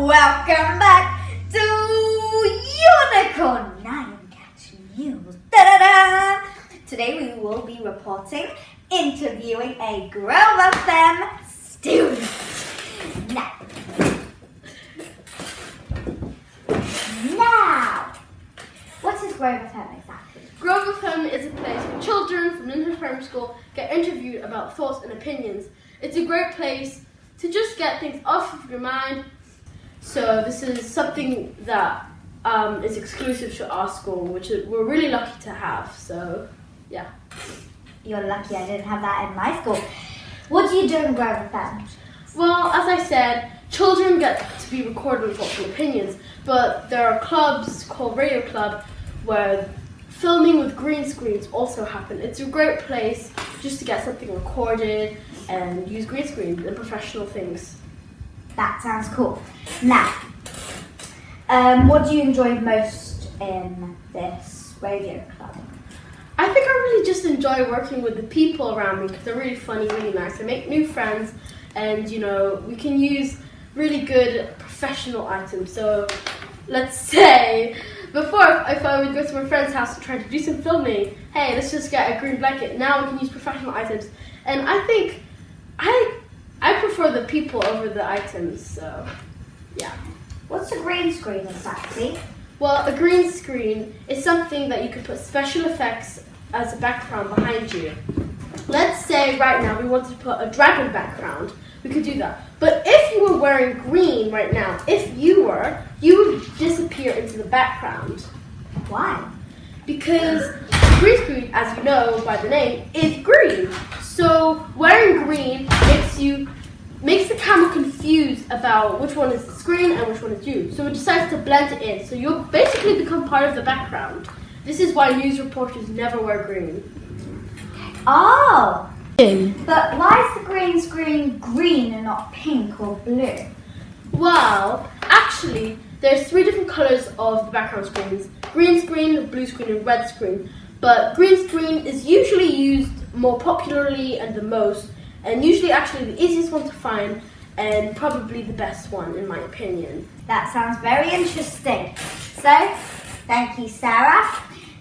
Welcome back to Unicorn 9 Cat News. Da-da-da! Today we will be reporting, interviewing a Grover Femme student. Now, what is Grover Femme exactly? Grover Femme is a place where children from Lyndhurst Primary School get interviewed about thoughts and opinions. It's a great place to just get things off of your mind. So this is something that is exclusive to our school, which we're really lucky to have. So, yeah. You're lucky I didn't have that in my school. What do you do in Grover Femme? Well, as I said, children get to be recorded with thoughts and opinions, but there are clubs called Radio Club where filming with green screens also happen. It's a great place just to get something recorded and use green screens and professional things. That sounds cool. Now, what do you enjoy most in this radio club? I think I really just enjoy working with the people around me because they're really funny, really nice. I make new friends and, we can use really good professional items. So, let's say, before if I would go to my friend's house and try to do some filming, hey, let's just get a green blanket. Now we can use professional items. And I think I prefer the people over the items, so yeah. What's a green screen exactly? Well, a green screen is something that you can put special effects as a background behind you. Let's say right now we want to put a dragon background. We could do that. But if you were wearing green right now, you would disappear into the background. Why? Because green screen, as you know by the name, is green. So wearing green makes the camera confused about which one is the screen and which one is you. So it decides to blend it in. So you'll basically become part of the background. This is why news reporters never wear green. Oh! But why is the green screen green and not pink or blue? Well, actually, there's 3 different colors of the background screens. Green screen, blue screen, and red screen. But green screen is usually used more popularly and the most, and usually actually the easiest one to find, and probably the best one in my opinion. That sounds very interesting. So, thank you, Sarah.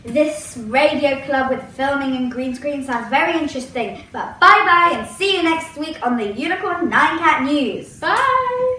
This radio club with filming and green screen sounds very interesting. But bye-bye and see you next week on the Unicorn 9 Cat News. Bye!